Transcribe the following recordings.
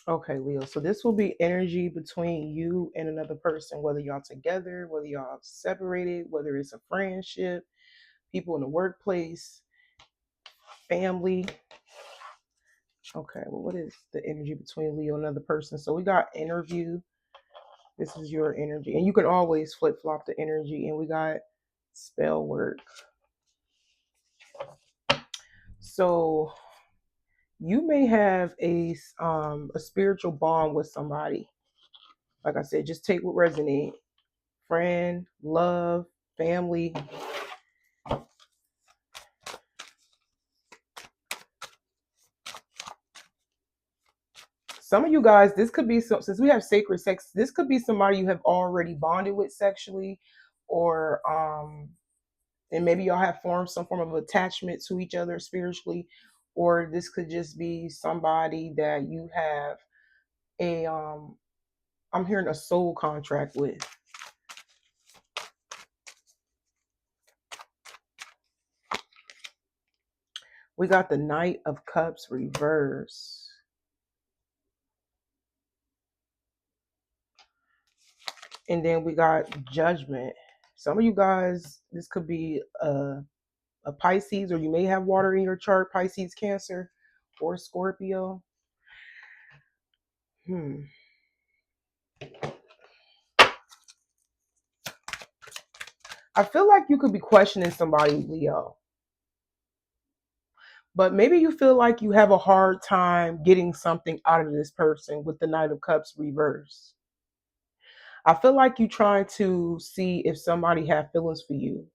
Okay, Leo. So this will be energy between you and another person, whether y'all together, whether y'all separated, whether it's a friendship, people in the workplace, family. Okay, well, what is the energy between Leo and another person? So we got interview. This is your energy. And you can always flip flop the energy. And we got spell work. So you may have a spiritual bond with somebody. Like I said, just take what resonates. Friend, love, family. Some of you guys, this could be since we have sacred sex, this could be somebody you have already bonded with sexually, or and maybe y'all have formed some form of attachment to each other spiritually, or this could just be somebody that you have a I'm hearing a soul contract with. We got the Knight of Cups reverse. And then we got Judgment. Some of you guys, this could be a Pisces, or you may have water in your chart, Pisces, Cancer, or Scorpio. I feel like you could be questioning somebody, Leo, but maybe you feel like you have a hard time getting something out of this person with the Knight of Cups reverse. I feel like you trying to see if somebody have feelings for you,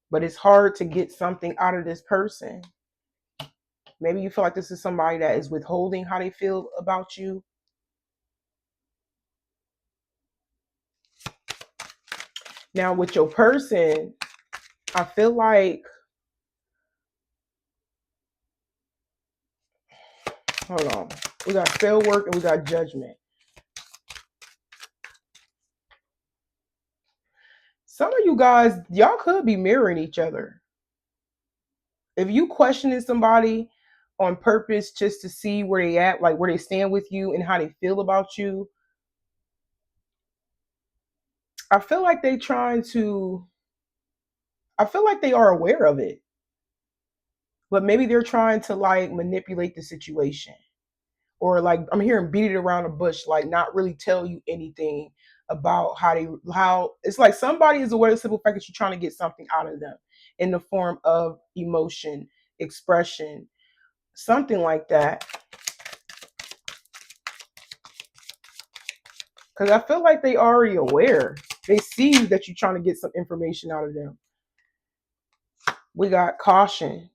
but it's hard to get something out of this person. Maybe you feel like this is somebody that is withholding how they feel about you. Now, with your person, I feel like, hold on, we got spell work and we got judgment. Some of you guys, y'all could be mirroring each other. If you questioning somebody on purpose just to see where they at, like where they stand with you and how they feel about you, I feel like they trying to, I feel like they are aware of it, but maybe they're trying to like manipulate the situation, or like I'm hearing beat it around the bush, like not really tell you anything about how it's like somebody is aware of the simple fact that you're trying to get something out of them in the form of emotion, expression, something like that. Because I feel like they already aware. They see that you're trying to get some information out of them. We got caution.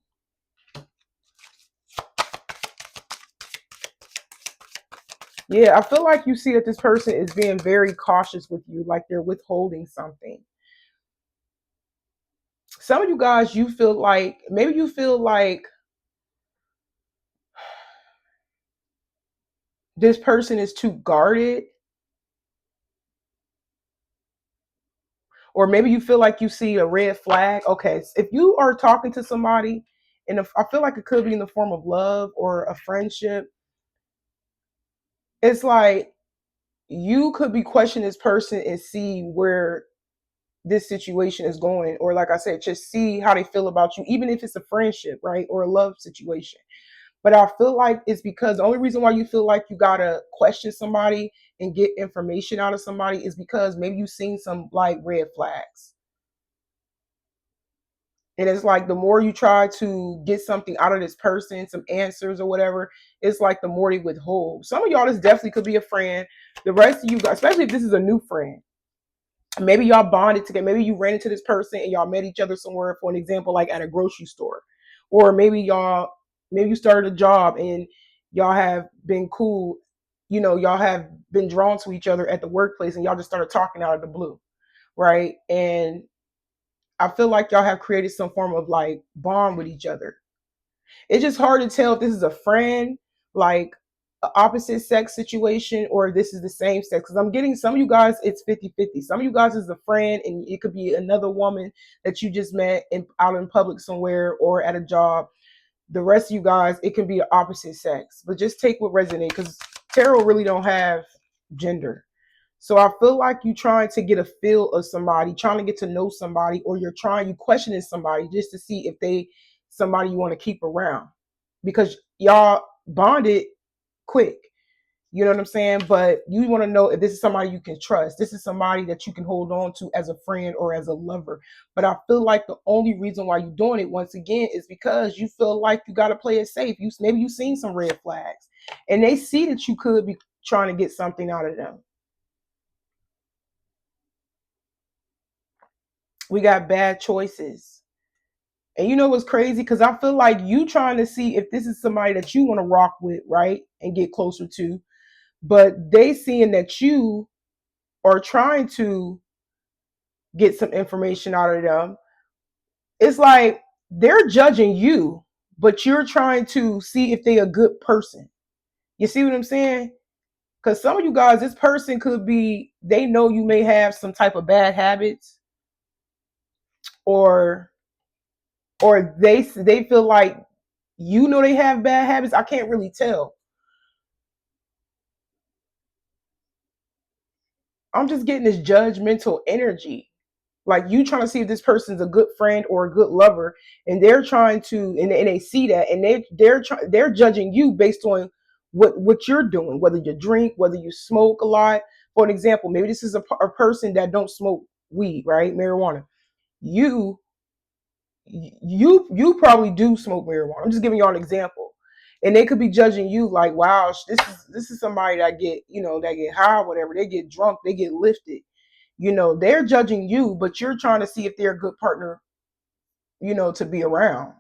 Yeah, I feel like you see that this person is being very cautious with you, like they're withholding something. Some of you guys, you feel like, maybe you feel like this person is too guarded, or maybe you feel like you see a red flag. Okay, if you are talking to somebody, and if, I feel like it could be in the form of love or a friendship, it's like you could be questioning this person and see where this situation is going, or like I said, just see how they feel about you, even if it's a friendship, right, or a love situation. But I feel like it's because the only reason why you feel like you gotta question somebody and get information out of somebody is because maybe you've seen some like red flags. And it's like the more you try to get something out of this person, some answers or whatever, it's like the more they withhold. Some of y'all, this definitely could be a friend. The rest of you guys, especially if this is a new friend, maybe y'all bonded together. Maybe you ran into this person and y'all met each other somewhere, for an example, like at a grocery store. Or maybe you started a job and y'all have been cool. You know, y'all have been drawn to each other at the workplace and y'all just started talking out of the blue, right? And I feel like y'all have created some form of like bond with each other. It's just hard to tell if this is a friend, like an opposite sex situation, or if this is the same sex. Because I'm getting some of you guys, it's 50-50. Some of you guys is a friend, and it could be another woman that you just met out in public somewhere or at a job. The rest of you guys, it can be the opposite sex, but just take what resonates, because tarot really don't have gender. So I feel like you trying to get a feel of somebody, trying to get to know somebody, or you questioning somebody just to see if they somebody you want to keep around, because y'all bonded quick. You know what I'm saying? But you want to know if this is somebody you can trust. This is somebody that you can hold on to as a friend or as a lover. But I feel like the only reason why you're doing it once again is because you feel like you got to play it safe. Maybe you've seen some red flags, and they see that you could be trying to get something out of them. We got bad choices. And you know what's crazy? Because I feel like you trying to see if this is somebody that you want to rock with, right? And get closer to. But they seeing that you are trying to get some information out of them. It's like they're judging you, but you're trying to see if they're a good person. You see what I'm saying? Because some of you guys, this person could be, they know you may have some type of bad habits, or they feel like you know they have bad habits. I can't really tell. I'm just getting this judgmental energy. Like you trying to see if this person's a good friend or a good lover, and they're trying to, and they see that, and they're judging you based on what you're doing, whether you drink, whether you smoke a lot. For an example, maybe this is a person that don't smoke weed, right? Marijuana. You you probably do smoke marijuana. I'm just giving y'all an example. And they could be judging you like, wow, this is somebody that get, that get high or whatever. They get drunk, they get lifted. They're judging you, but you're trying to see if they're a good partner, to be around.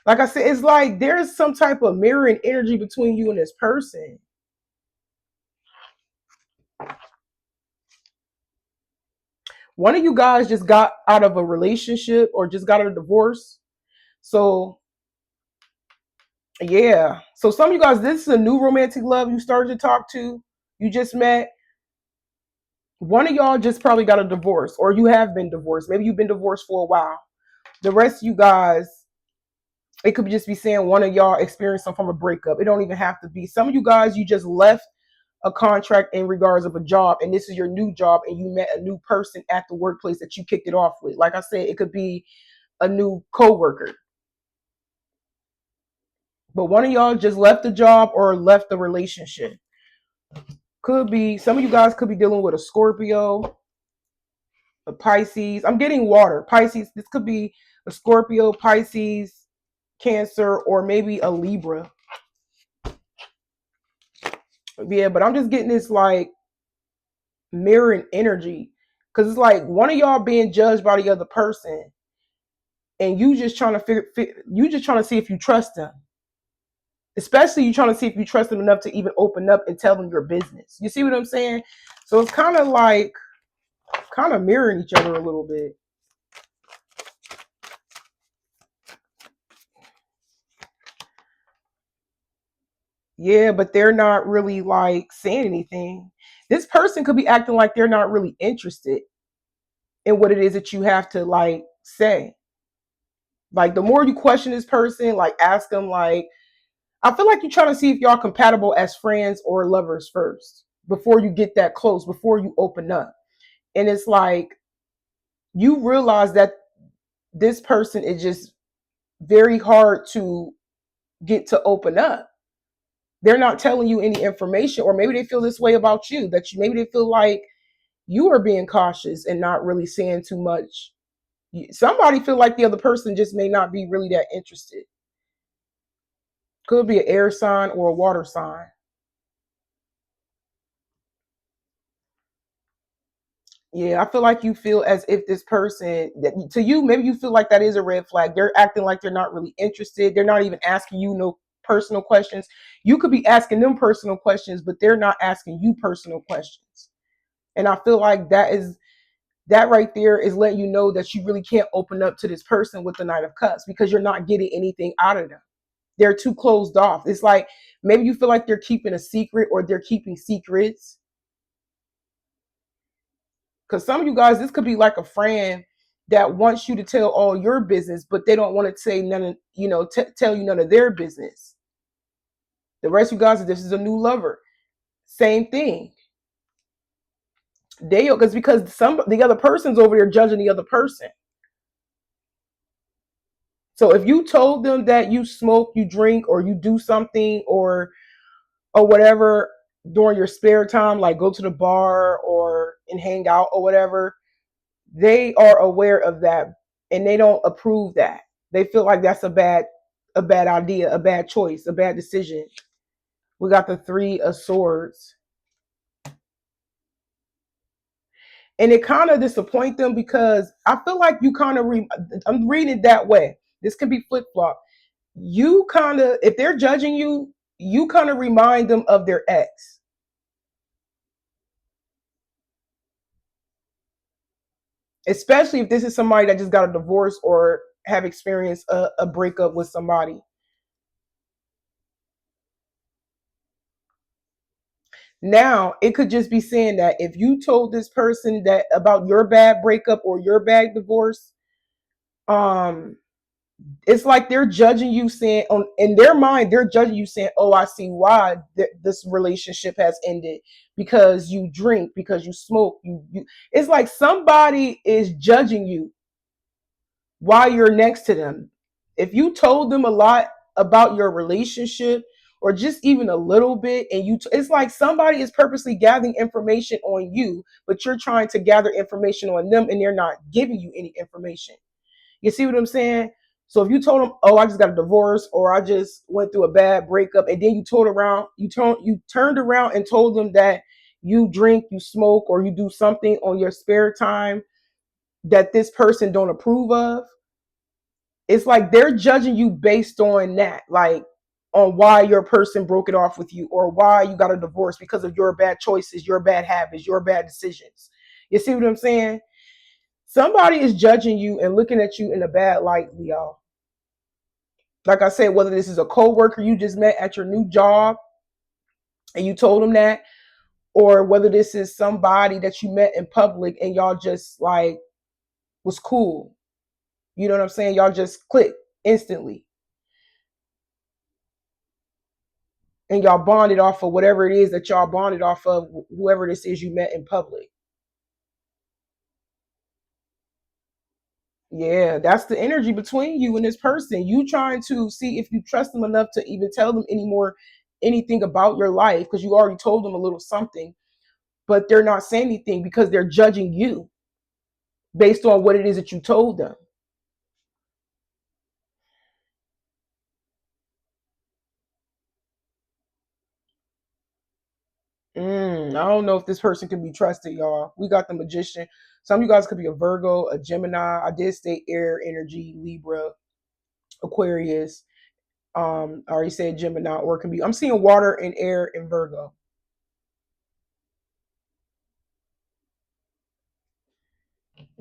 Like I said, it's like there's some type of mirroring energy between you and this person. One of you guys just got out of a relationship or just got a divorce. So yeah. So some of you guys, this is a new romantic love you started to talk to. You just met. One of y'all just probably got a divorce, or you have been divorced. Maybe you've been divorced for a while. The rest of you guys, it could just be saying one of y'all experienced some form of breakup. It don't even have to be. Some of you guys, you just left a contract in regards of a job, and this is your new job, and you met a new person at the workplace that you kicked it off with. Like I said, it could be a new coworker. But one of y'all just left the job or left the relationship. Could be, some of you guys could be dealing with a Scorpio, a Pisces. I'm getting water. Pisces, this could be a Scorpio, Pisces, Cancer, or maybe a Libra. Yeah, but I'm just getting this like mirroring energy, because it's like one of y'all being judged by the other person, and you just trying to you just trying to see if you trust them. Especially you trying to see if you trust them enough to even open up and tell them your business. You see what I'm saying? So it's kind of like mirroring each other a little bit. Yeah, but they're not really like saying anything. This person could be acting like they're not really interested in what it is that you have to like say. Like the more you question this person, like ask them, like, I feel like you're trying to see if y'all compatible as friends or lovers first before you get that close, before you open up. And it's like you realize that this person is just very hard to get to open up. They're not telling you any information, or maybe they feel this way about you, that maybe they feel like you are being cautious and not really saying too much. Somebody feel like the other person just may not be really that interested. Could be an air sign or a water sign. Yeah, I feel like you feel as if this person, to you, maybe you feel like that is a red flag. They're acting like they're not really interested. They're not even asking you no personal questions. You could be asking them personal questions, but they're not asking you personal questions. And I feel like that right there is letting you know that you really can't open up to this person with the Knight of Cups, because you're not getting anything out of them. They're too closed off. It's like maybe you feel like they're keeping a secret, or they're keeping secrets. Because some of you guys, this could be like a friend that wants you to tell all your business, but they don't want to say none of, tell you none of their business. The rest of you guys, this is a new lover. Same thing. Because some the other person's over there judging the other person. So if you told them that you smoke, you drink, or you do something, or whatever during your spare time, like go to the bar or and hang out or whatever, they are aware of that and they don't approve that. They feel like that's a bad idea, a bad choice, a bad decision. We got the Three of Swords. And it kind of disappoint them because I feel like you kind of I'm reading it that way. This could be flip flop. You kind of, if they're judging you, you kind of remind them of their ex. Especially if this is somebody that just got a divorce or have experienced a breakup with somebody. Now, it could just be saying that if you told this person that about your bad breakup or your bad divorce, um, it's like they're judging you, saying on in their mind they're judging you, saying, "Oh, I see why this relationship has ended because you drink, because you smoke, you." It's like somebody is judging you while you're next to them. If you told them a lot about your relationship or just even a little bit, and it's like somebody is purposely gathering information on you, but you're trying to gather information on them and they're not giving you any information. You see what I'm saying? So if you told them, "Oh, I just got a divorce," or "I just went through a bad breakup," and then you turned around and told them that you drink, you smoke, or you do something on your spare time that this person don't approve of, it's like they're judging you based on that, like on why your person broke it off with you or why you got a divorce because of your bad choices, your bad habits, your bad decisions. You see what I'm saying? Somebody is judging you and looking at you in a bad light, Leo. Like I said, whether this is a coworker you just met at your new job and you told them that, or whether this is somebody that you met in public and y'all just like was cool. You know what I'm saying? Y'all just clicked instantly. And y'all bonded off of whatever it is that y'all bonded off of, whoever this is you met in public. Yeah, that's the energy between you and this person. You trying to see if you trust them enough to even tell them anything about your life because you already told them a little something, but they're not saying anything because they're judging you based on what it is that you told them. I don't know if this person can be trusted, y'all. We got the Magician. Some of you guys could be a Virgo, a Gemini. I did say air energy, Libra, Aquarius. I already said Gemini, or it can be. I'm seeing water and air in Virgo.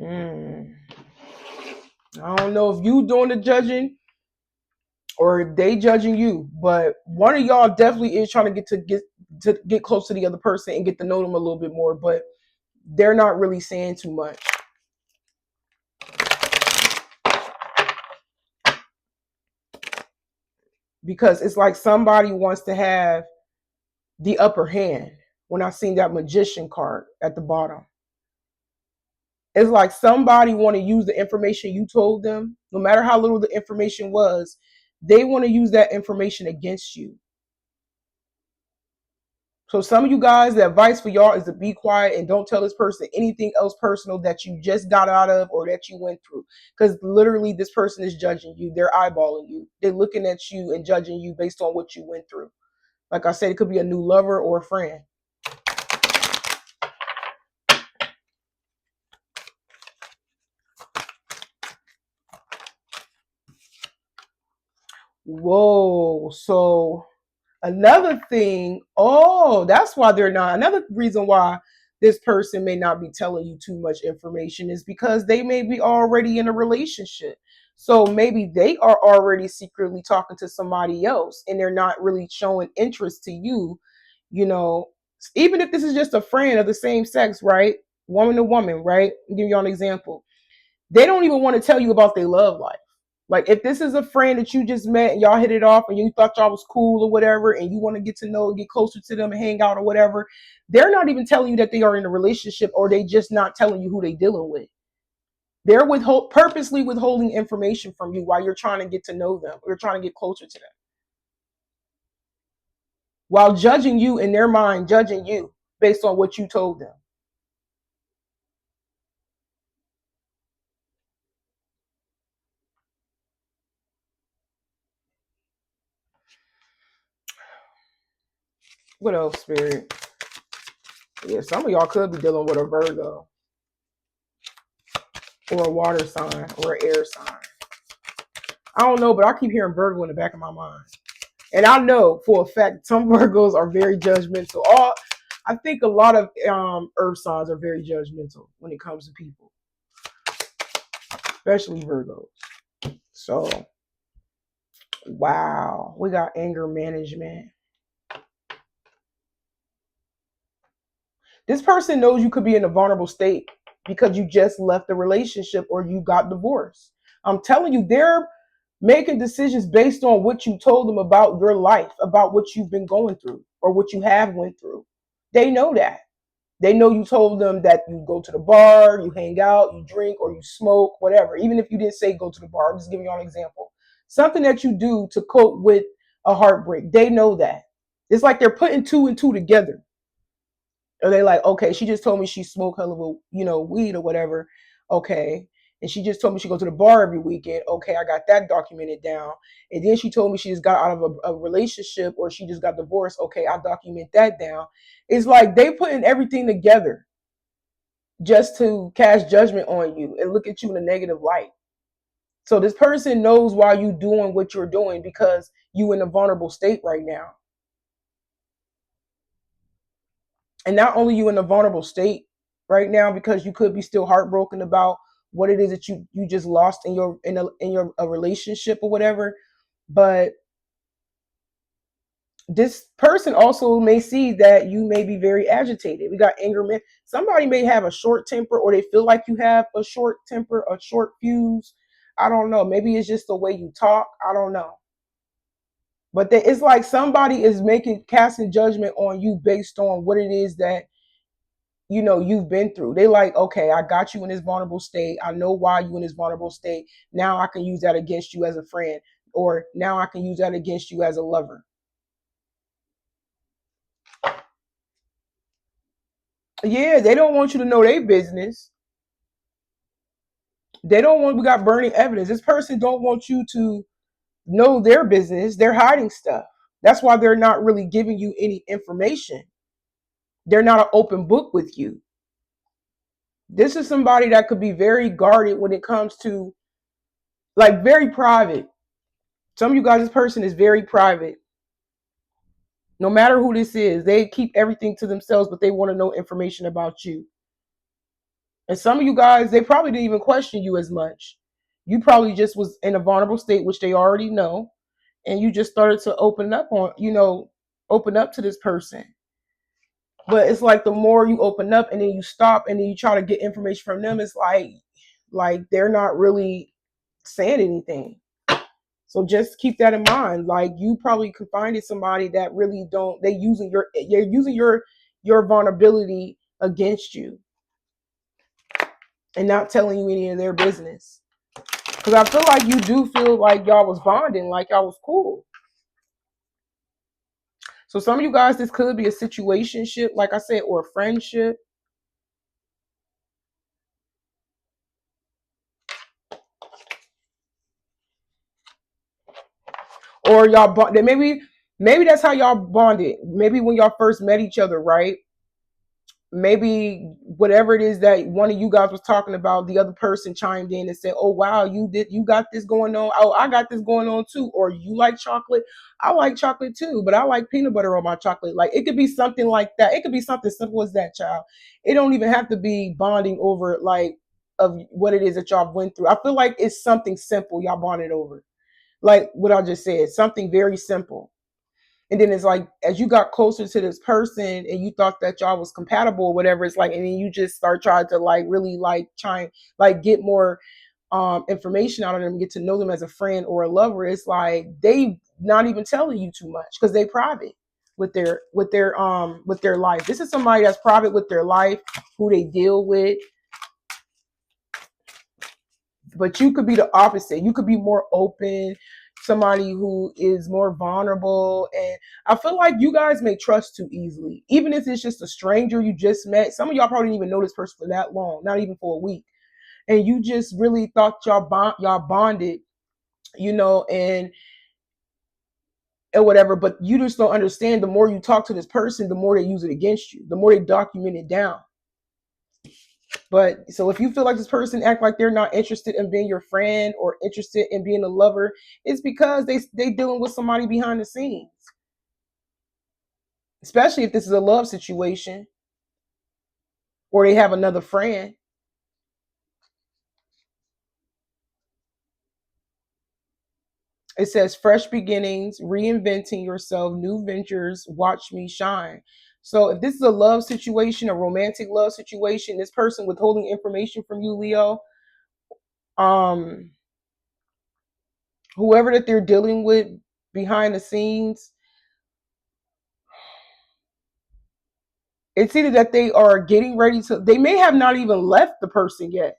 Mm. I don't know if you doing the judging or if they judging you, but one of y'all definitely is trying to get close to the other person and get to know them a little bit more. But they're not really saying too much because it's like somebody wants to have the upper hand. When I seen that Magician card at the bottom, it's like somebody want to use the information you told them, no matter how little the information was. They want to use that information against you. So some of you guys, the advice for y'all is to be quiet and don't tell this person anything else personal that you just got out of or that you went through. Because literally this person is judging you. They're eyeballing you. They're looking at you and judging you based on what you went through. Like I said, it could be a new lover or a friend. Whoa. So another thing, oh, that's why they're not. Another reason why this person may not be telling you too much information is because they may be already in a relationship. So maybe they are already secretly talking to somebody else and they're not really showing interest to you, you know, even if this is just a friend of the same sex, right? Woman to woman, right? I'll give you an example. They don't even want to tell you about their love life. Like if this is a friend that you just met and y'all hit it off and you thought y'all was cool or whatever, and you want to get to know, get closer to them and hang out or whatever, they're not even telling you that they are in a relationship, or they just not telling you who they dealing with. They're purposely withholding information from you while you're trying to get to know them. Or you're trying to get closer to them. While judging you in their mind, judging you based on what you told them. What else, Spirit? Yeah, some of y'all could be dealing with a Virgo or a water sign or an air sign. I don't know, but I keep hearing Virgo in the back of my mind. And I know for a fact some Virgos are very judgmental. I think a lot of earth signs are very judgmental when it comes to people, especially Virgos. So, wow, we got anger management. This person knows you could be in a vulnerable state because you just left a relationship or you got divorced. I'm telling you, they're making decisions based on what you told them about your life, about what you've been going through or what you have went through. They know that. They know you told them that you go to the bar, you hang out, you drink, or you smoke, whatever. Even if you didn't say go to the bar, I'm just giving you an example. Something that you do to cope with a heartbreak. They know that. It's like they're putting two and two together. Or they like, okay, she just told me she smoked hell of a, weed or whatever. Okay. And she just told me she goes to the bar every weekend. Okay, I got that documented down. And then she told me she just got out of a relationship or she just got divorced. Okay, I document that down. It's like they putting everything together just to cast judgment on you and look at you in a negative light. So this person knows why you doing what you're doing because you in a vulnerable state right now. And not only you in a vulnerable state right now because you could be still heartbroken about what it is that you just lost in your a relationship or whatever, but this person also may see that you may be very agitated. We got anger. Somebody may have a short temper or they feel like you have a short temper, a short fuse. I don't know. Maybe it's just the way you talk. I don't know. But it's like somebody is casting judgment on you based on what it is that you've been through. They like, okay, I got you in this vulnerable state. I know why you in this vulnerable state. Now I can use that against you as a friend, or now I can use that against you as a lover. Yeah, they don't want you to know their business. We got burning evidence. This person don't want you to know their business. They're hiding stuff. That's why they're not really giving you any information. They're not an open book with you. This is somebody that could be very guarded when it comes to, like, very private. Some of you guys, this person is very private. No matter who this is, they keep everything to themselves, but they want to know information about you. And some of you guys, they probably didn't even question you as much. You probably just was in a vulnerable state, which they already know, and you just started to open up to this person. But it's like the more you open up and then you stop and then you try to get information from them, it's like they're not really saying anything. So just keep that in mind. Like you probably confided somebody that really don't. You're using your vulnerability against you and not telling you any of their business. Because I feel like you do feel like y'all was bonding, like y'all was cool. So some of you guys, this could be a situationship, like I said, or a friendship. Or y'all bond. Maybe that's how y'all bonded. Maybe when y'all first met each other, right? Maybe whatever it is that one of you guys was talking about, the other person chimed in and said, "Oh wow, you got this going on. Oh, I got this going on too." Or you like chocolate. I like chocolate too, but I like peanut butter on my chocolate. Like it could be something like that. It could be something simple as that, child. It don't even have to be bonding over like of what it is that y'all went through. I feel like it's something simple y'all bonded over. Like what I just said, something very simple. And then it's like as you got closer to this person and you thought that y'all was compatible or whatever, it's like, and then you just start trying to like really like try and like get more information out of them, get to know them as a friend or a lover, it's like they not even telling you too much because they private with their life. This is somebody that's private with their life, who they deal with. But you could be the opposite. You could be more open, somebody who is more vulnerable. And I feel like you guys may trust too easily, even if it's just a stranger you just met. Some of y'all probably didn't even know this person for that long, not even for a week. And you just really thought y'all bonded, you know, and whatever. But you just don't understand. The more you talk to this person, the more they use it against you. The more they document it down. But so if you feel like this person act like they're not interested in being your friend or interested in being a lover, it's because they dealing with somebody behind the scenes. Especially if this is a love situation or they have another friend. It says fresh beginnings, reinventing yourself, new ventures, watch me shine. So if this is a love situation, a romantic love situation, this person withholding information from you, Leo, um, whoever that they're dealing with behind the scenes, it's either that they are getting ready to, they may have not even left the person yet.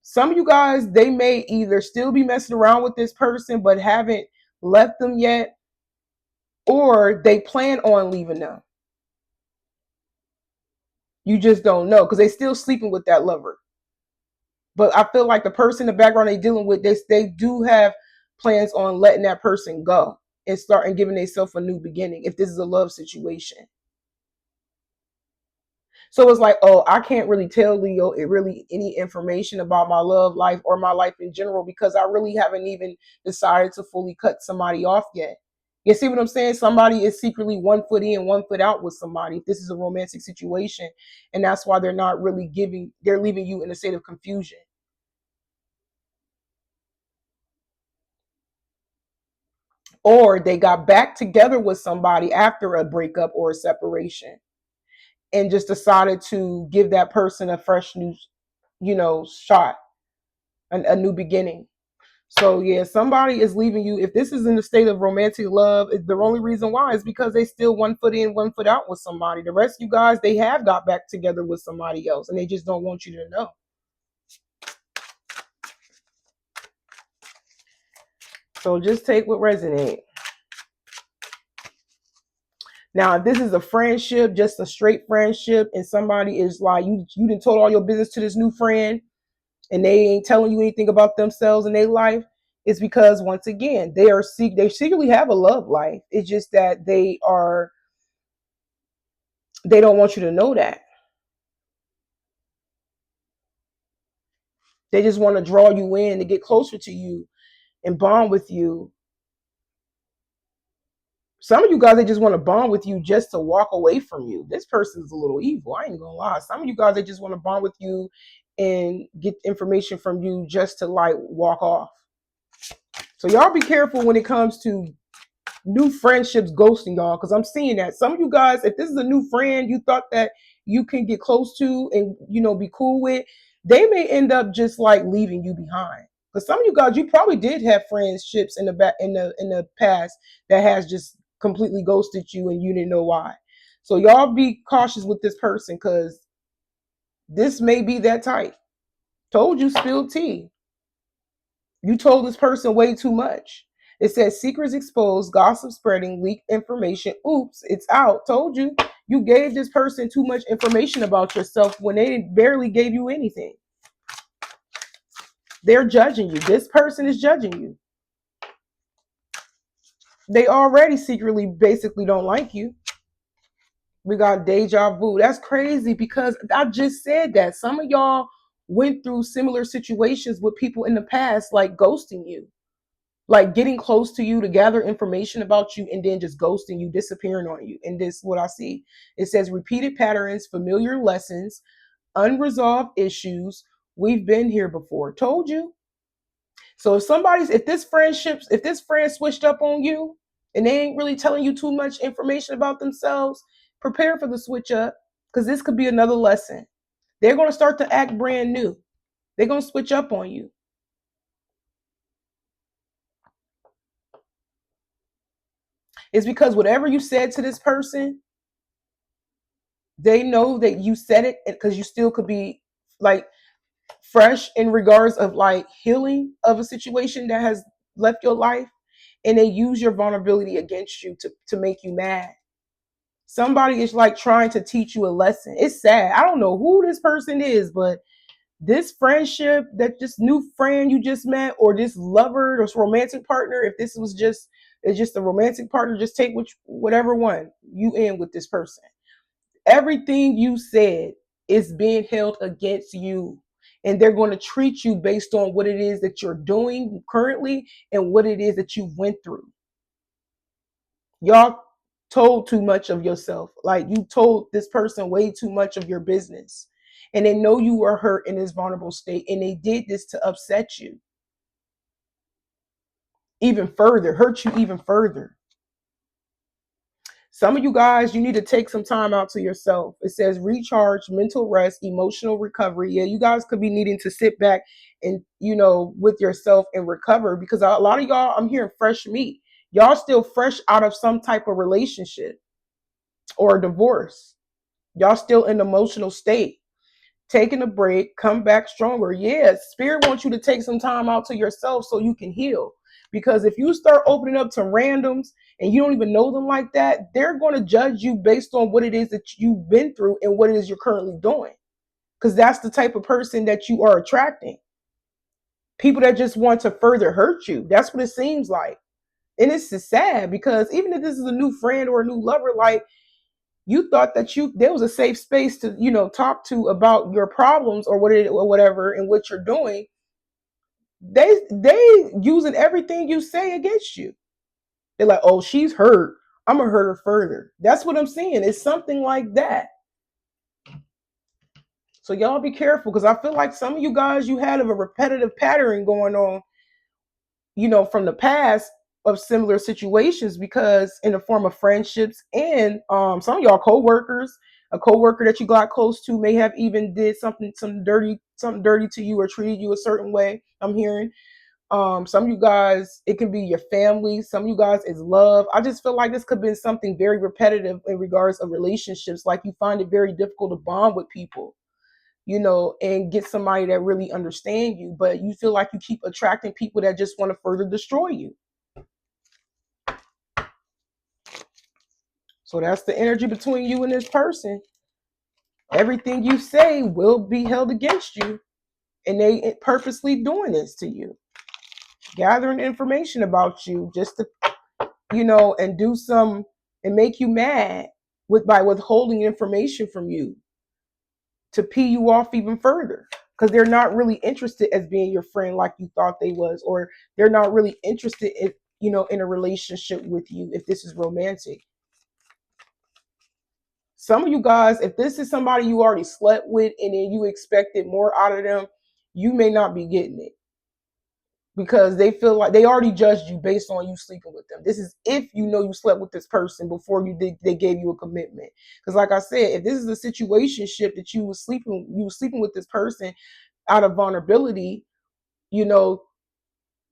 Some of you guys, they may either still be messing around with this person but haven't left them yet, or they plan on leaving them. You just don't know because they still sleeping with that lover. But I feel like the person in the background they dealing with, they do have plans on letting that person go and starting giving themselves a new beginning if this is a love situation. So it's like, oh, I can't really tell Leo any information about my love life or my life in general because I really haven't even decided to fully cut somebody off yet. You see what I'm saying? Somebody is secretly 1 foot in, 1 foot out with somebody. If this is a romantic situation, and that's why they're not really they're leaving you in a state of confusion. Or they got back together with somebody after a breakup or a separation and just decided to give that person a fresh new, shot, a new beginning. So yeah, somebody is leaving you. If this is in the state of romantic love, the only reason why is because they still 1 foot in, 1 foot out with somebody. The rest of you guys, they have got back together with somebody else, and they just don't want you to know. So just take what resonates. Now, if this is a friendship, just a straight friendship, and somebody is like, you done told all your business to this new friend, and they ain't telling you anything about themselves and their life, it's because once again, they secretly have a love life. It's just that they don't want you to know that. They just want to draw you in to get closer to you and bond with you. Some of you guys, they just want to bond with you just to walk away from you. This person's a little evil. I ain't gonna lie. Some of you guys, they just want to bond with you and get information from you just to like walk off. So y'all be careful when it comes to new friendships ghosting y'all, because I'm seeing that some of you guys, if this is a new friend you thought that you can get close to and be cool with, they may end up just like leaving you behind. Because some of you guys, you probably did have friendships in the past that has just completely ghosted you and you didn't know why. So y'all be cautious with this person because this may be that type. Told you, spilled tea. You told this person way too much. It says secrets exposed, gossip spreading, leaked information. Oops, it's out. Told you. You gave this person too much information about yourself when they barely gave you anything. They're judging you. This person is judging you. They already secretly basically don't like you. We got deja vu. That's crazy because I just said that. Some of y'all went through similar situations with people in the past, like ghosting you, like getting close to you to gather information about you and then just ghosting you, disappearing on you. And this is what I see. It says repeated patterns, familiar lessons, unresolved issues. We've been here before. Told you. So if this friend switched up on you and they ain't really telling you too much information about themselves, prepare for the switch up because this could be another lesson. They're going to start to act brand new. They're going to switch up on you. It's because whatever you said to this person, they know that you said it because you still could be like fresh in regards of like healing of a situation that has left your life, and they use your vulnerability against you to make you mad. Somebody is like trying to teach you a lesson. It's sad. I don't know who this person is, but this friendship, that just new friend you just met, or this lover or romantic partner, if this was just it's just a romantic partner, just take whatever one you in with this person. Everything you said is being held against you, and they're going to treat you based on what it is that you're doing currently and what it is that you went through. Y'all told too much of yourself. Like, you told this person way too much of your business, and they know you were hurt in this vulnerable state, and they did this to upset you even further, hurt you even further. Some of you guys, you need to take some time out to yourself. It says recharge, mental rest, emotional recovery. Yeah, you guys could be needing to sit back and, with yourself and recover, because a lot of y'all, I'm hearing fresh meat. Y'all still fresh out of some type of relationship or a divorce. Y'all still in emotional state. Taking a break, come back stronger. Yeah, spirit wants you to take some time out to yourself so you can heal. Because if you start opening up to randoms and you don't even know them like that, they're going to judge you based on what it is that you've been through and what it is you're currently doing. Because that's the type of person that you are attracting. People that just want to further hurt you. That's what it seems like. And it's just sad, because even if this is a new friend or a new lover, like, you thought that there was a safe space to talk to about your problems or whatever and what you're doing. They using everything you say against you. They're like, oh, she's hurt, I'm gonna hurt her further. That's what I'm seeing. It's something like that. So y'all be careful, because I feel like some of you guys, you had a repetitive pattern going on, from the past, of similar situations, because in the form of friendships, and some of y'all co-workers, a co-worker that you got close to may have even did something dirty to you, or treated you a certain way. I'm hearing some of you guys, it can be your family, some of you guys is love. I just feel like this could have been something very repetitive in regards of relationships. Like, you find it very difficult to bond with people, and get somebody that really understand you, but you feel like you keep attracting people that just want to further destroy you. So that's the energy between you and this person. Everything you say will be held against you, and they purposely doing this to you, gathering information about you just to, and do some and make you mad by withholding information from you to pee you off even further, because they're not really interested as being your friend like you thought they was, or they're not really interested in a relationship with you if this is romantic. Some of you guys, if this is somebody you already slept with and then you expected more out of them, you may not be getting it, because they feel like they already judged you based on you sleeping with them. This is if you slept with this person before they gave you a commitment. Because like I said, if this is a situationship that you were sleeping with this person out of vulnerability, you know,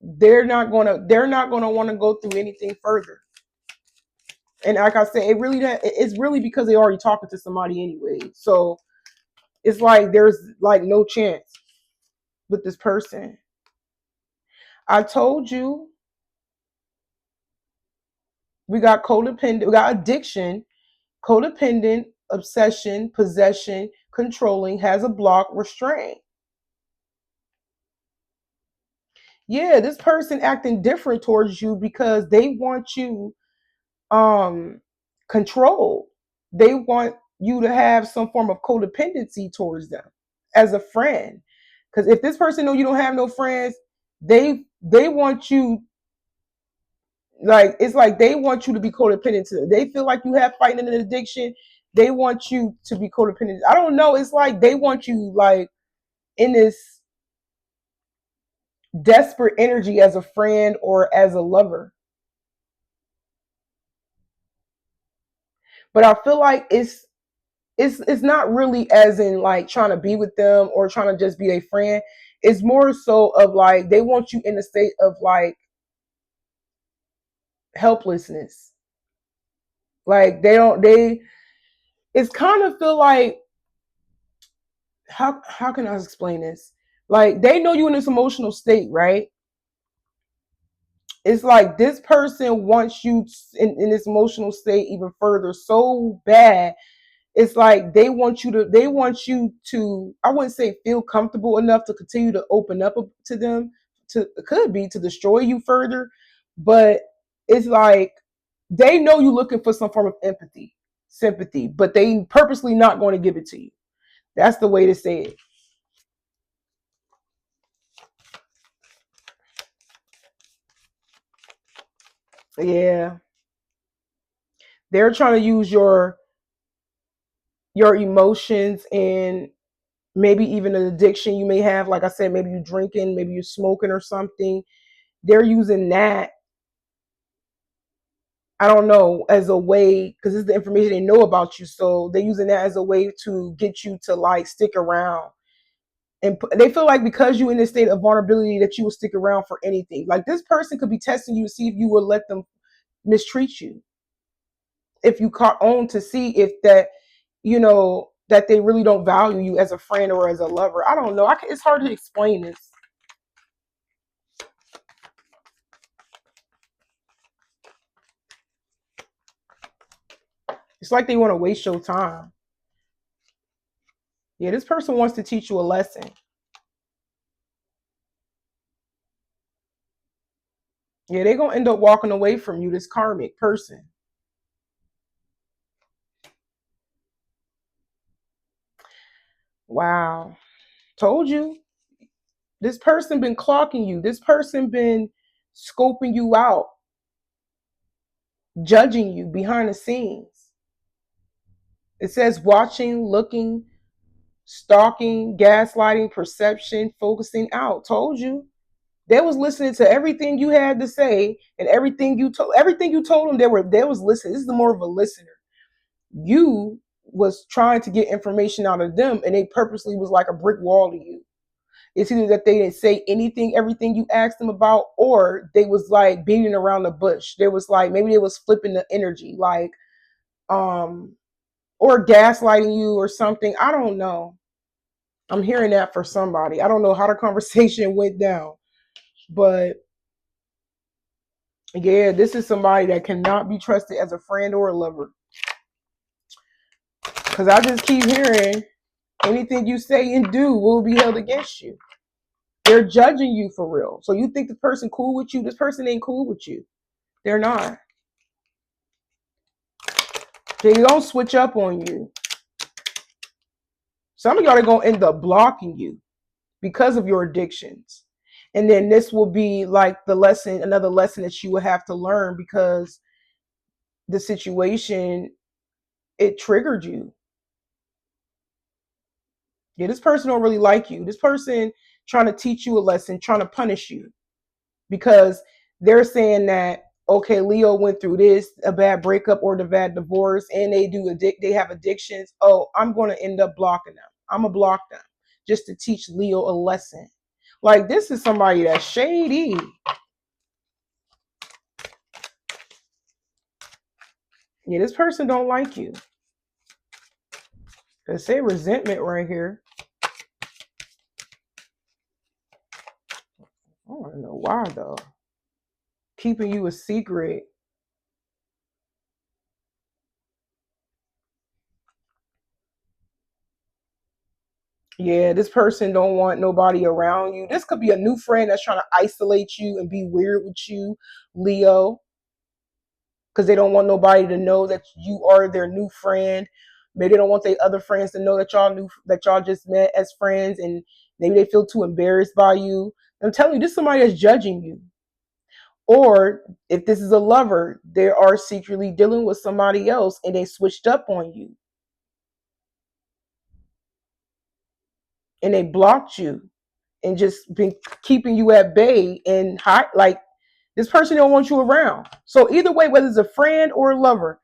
they're not gonna want to go through anything further. And like I said, it's really because they're already talking to somebody anyway. So it's like there's like no chance with this person. I told you we got codependent, we got addiction, codependent, obsession, possession, controlling, has a block, restraint. Yeah, this person acting different towards you because they want you control. They want you to have some form of codependency towards them as a friend. Because if this person know you don't have no friends, they want you, like, it's like they want you to be codependent to them. They feel like you have fighting an addiction. They want you to be codependent. I don't know. It's like they want you like in this desperate energy as a friend or as a lover. But I feel like it's not really as in like trying to be with them or trying to just be a friend. it's more so of like they want you in a state of like helplessness. Like they it's kind of feel like how can I explain this? Like they know you in this emotional state, right? It's like this person wants you in this emotional state even further so bad. It's like they want you to, I wouldn't say feel comfortable enough to continue to open up to them, to could be to destroy you further, but it's like they know you're looking for some form of empathy, sympathy, but they purposely not going to give it to you. That's the way to say it. Yeah, they're trying to use your emotions and maybe even an addiction you may have. Like I said, maybe you're drinking, maybe you're smoking or something. They're using that, I don't know, as a way, because it's the information they know about you. So they're using that as a way to get you to like stick around. And they feel like because you're in this state of vulnerability that you will stick around for anything. Like this person could be testing you to see if you will let them mistreat you. If you caught on to see if that, that they really don't value you as a friend or as a lover. I don't know. It's hard to explain this. It's like they want to waste your time. Yeah, this person wants to teach you a lesson. Yeah, they're gonna end up walking away from you, this karmic person. Wow. Told you. This person been clocking you. This person been scoping you out, judging you behind the scenes. It says watching, looking, stalking, gaslighting, perception, focusing out. Told you. They was listening to everything you had to say and everything you told them. They was listening. This is more of a listener. You was trying to get information out of them, and they purposely was like a brick wall to you. It's either that they didn't say anything, everything you asked them about, or they was like beating around the bush. There was like maybe they was flipping the energy, like um, or gaslighting you or something. I don't know. I'm hearing that for somebody. I don't know how the conversation went down, but yeah, this is somebody that cannot be trusted as a friend or a lover. Because I just keep hearing anything you say and do will be held against you. They're judging you for real. So you think the person cool with you? This person ain't cool with you. They're not. They don't switch up on you. Some of y'all are gonna end up blocking you because of your addictions. And then this will be like the lesson, another lesson that you will have to learn because the situation, it triggered you. Yeah, this person don't really like you. This person trying to teach you a lesson, trying to punish you because they're saying that okay, Leo went through this, a bad breakup or the bad divorce, and they have addictions. Oh, I'm going to end up blocking them. I'm gonna block them just to teach Leo a lesson. Like this is somebody that's shady. Yeah, this person don't like you. They say resentment right here. I don't know why though. Keeping you a secret. Yeah, this person don't want nobody around you. This could be a new friend that's trying to isolate you and be weird with you, Leo, because they don't want nobody to know that you are their new friend. Maybe they don't want their other friends to know that y'all just met as friends, and maybe they feel too embarrassed by you. I'm telling you, this is somebody that's judging you. Or if this is a lover, they are secretly dealing with somebody else and they switched up on you and they blocked you and just been keeping you at bay and high, like this person don't want you around. So either way, whether it's a friend or a lover,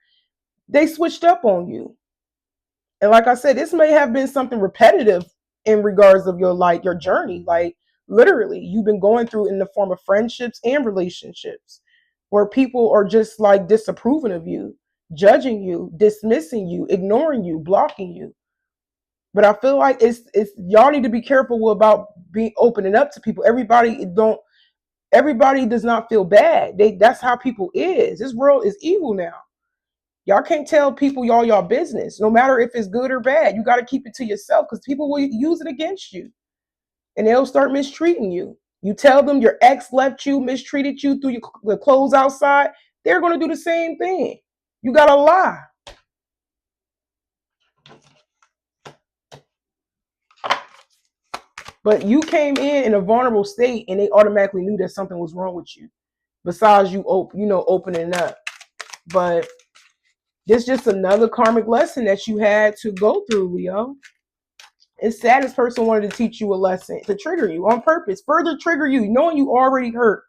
they switched up on you. And like I said, this may have been something repetitive in regards of your like your journey. Like Literally, you've been going through in the form of friendships and relationships where people are just like disapproving of you, judging you, dismissing you, ignoring you, blocking you. But I feel like it's y'all need to be careful about being opening up to people. Everybody does not feel bad. That's how people is. This world is evil now. Y'all can't tell people y'all business, no matter if it's good or bad. You got to keep it to yourself because people will use it against you and they'll start mistreating you. You tell them your ex left you, mistreated you, threw the clothes outside. They're going to do the same thing. You got to lie. But you came in a vulnerable state and they automatically knew that something was wrong with you. Besides you, opening up. But this just another karmic lesson that you had to go through, Leo. It's sad this person wanted to teach you a lesson, to trigger you on purpose, further trigger you, knowing you already hurt.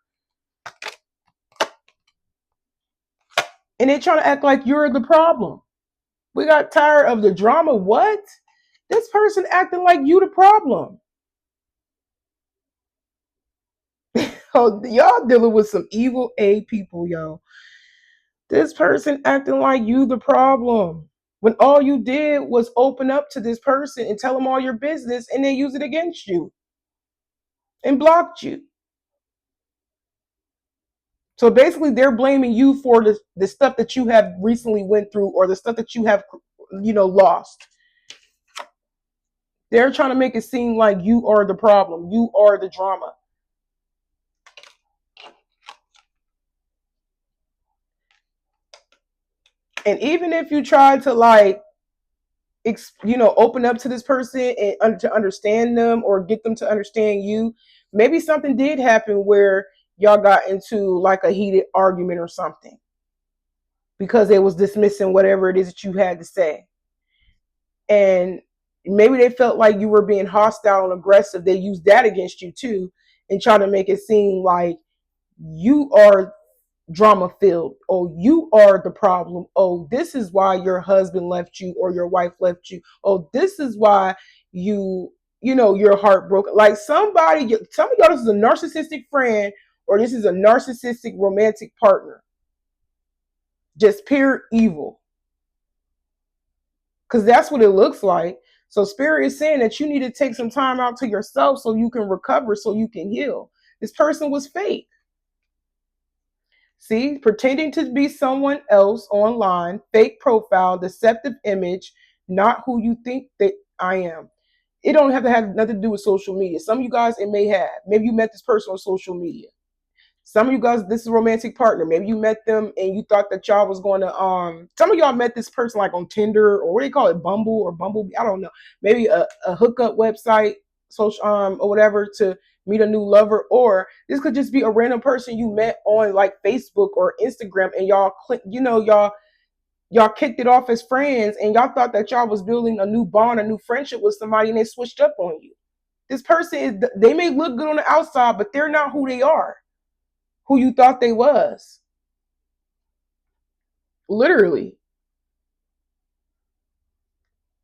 And they're trying to act like you're the problem. We got tired of the drama. What? This person acting like you the problem. Oh, y'all dealing with some evil A people, yo. This person acting like you the problem. When all you did was open up to this person and tell them all your business and they use it against you and blocked you. So basically they're blaming you for the stuff that you have recently went through or the stuff that you have, lost. They're trying to make it seem like you are the problem. You are the drama. And even if you try to open up to this person and to understand them or get them to understand you, maybe something did happen where y'all got into like a heated argument or something because they was dismissing whatever it is that you had to say. And maybe they felt like you were being hostile and aggressive. They used that against you too and try to make it seem like you are drama filled. Oh, you are the problem. Oh, this is why your husband left you or your wife left you. Oh, this is why you're heartbroken. Like some of y'all, this is a narcissistic friend or this is a narcissistic romantic partner. Just pure evil. Because that's what it looks like. So spirit is saying that you need to take some time out to yourself so you can recover, so you can heal. This person was fake. See, pretending to be someone else online, fake profile, deceptive image, not who you think that I am. It don't have to have nothing to do with social media. Some of you guys, it may have. Maybe you met this person on social media. Some of you guys, this is a romantic partner. Maybe you met them and you thought that y'all was going to some of y'all met this person like on Tinder or what do you call it, Bumble or Bumblebee? I don't know. Maybe a hookup website, social or whatever to meet a new lover, or this could just be a random person you met on like Facebook or Instagram and y'all y'all kicked it off as friends and y'all thought that y'all was building a new bond, a new friendship with somebody and they switched up on you. This person they may look good on the outside, but they're not who they are, who you thought they was. Literally.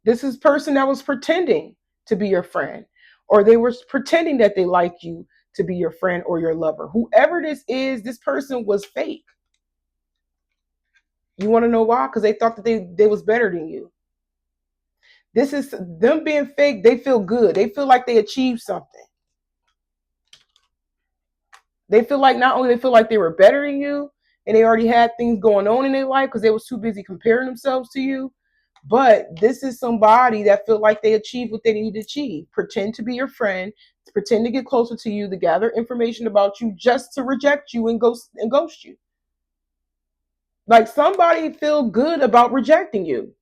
This is person that was pretending to be your friend, or they were pretending that they like you to be your friend or your lover. Whoever this is, this person was fake. You want to know why? Because they thought that they was better than you. This is them being fake. They feel good. They feel like they achieved something. They feel like not only they feel like they were better than you and they already had things going on in their life because they was too busy comparing themselves to you. But this is somebody that feel like they achieved what they need to achieve. Pretend to be your friend, pretend to get closer to you, to gather information about you, just to reject you and ghost you. Like somebody feel good about rejecting you.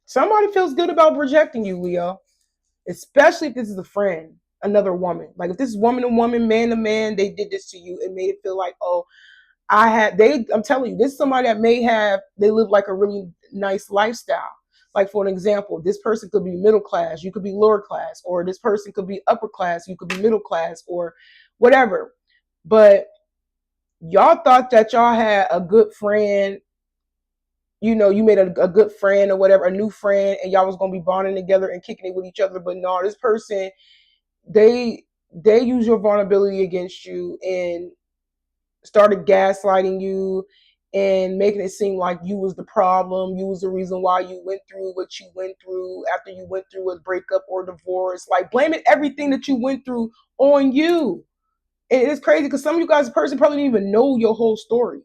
Somebody feels good about rejecting you, Leo. Especially if this is a friend, another woman. Like if this is woman to woman, man to man, they did this to you and made it feel like, oh, I'm telling you, this is somebody that they live like a really nice lifestyle. Like for an example, this person could be middle class, you could be lower class, or this person could be upper class, you could be middle class, or whatever. But y'all thought that y'all had a good friend you made a good friend or whatever, a new friend, and y'all was gonna be bonding together and kicking it with each other. But no, this person, they they use your vulnerability against you and started gaslighting you and making it seem like you was the problem, you was the reason why you went through what you went through after you went through a breakup or divorce, like blaming everything that you went through on you. And it's crazy because some of you guys, the person probably didn't even know your whole story.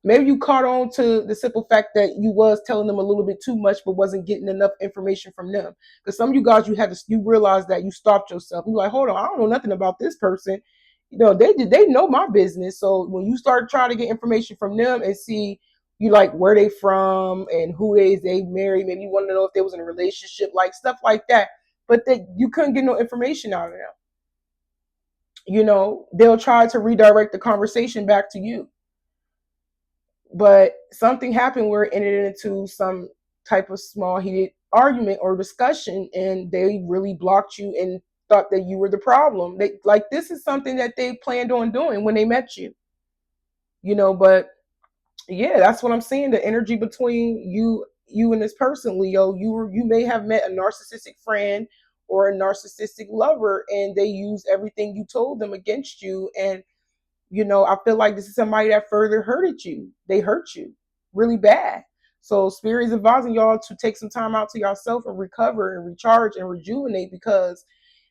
Maybe you caught on to the simple fact that you was telling them a little bit too much, but wasn't getting enough information from them. Because some of you guys, you realized that you stopped yourself. You're like, hold on, I don't know nothing about this person. They know my business. So when you start trying to get information from them and see you like where they from and who they married, maybe you want to know if they was in a relationship, like stuff like that. But you couldn't get no information out of them. They'll try to redirect the conversation back to you, but something happened where it ended into some type of small heated argument or discussion, and they really blocked you and thought that you were the problem. This is something that they planned on doing when they met you. But yeah, that's what I'm saying. The energy between you and this person, Leo, you may have met a narcissistic friend or a narcissistic lover, and they use everything you told them against you. And I feel like this is somebody that further hurted you. They hurt you really bad. So Spirit is advising y'all to take some time out to yourself and recover and recharge and rejuvenate, because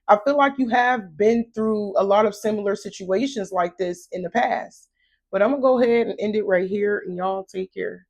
I feel like you have been through a lot of similar situations like this in the past. But I'm going to go ahead and end it right here, and y'all take care.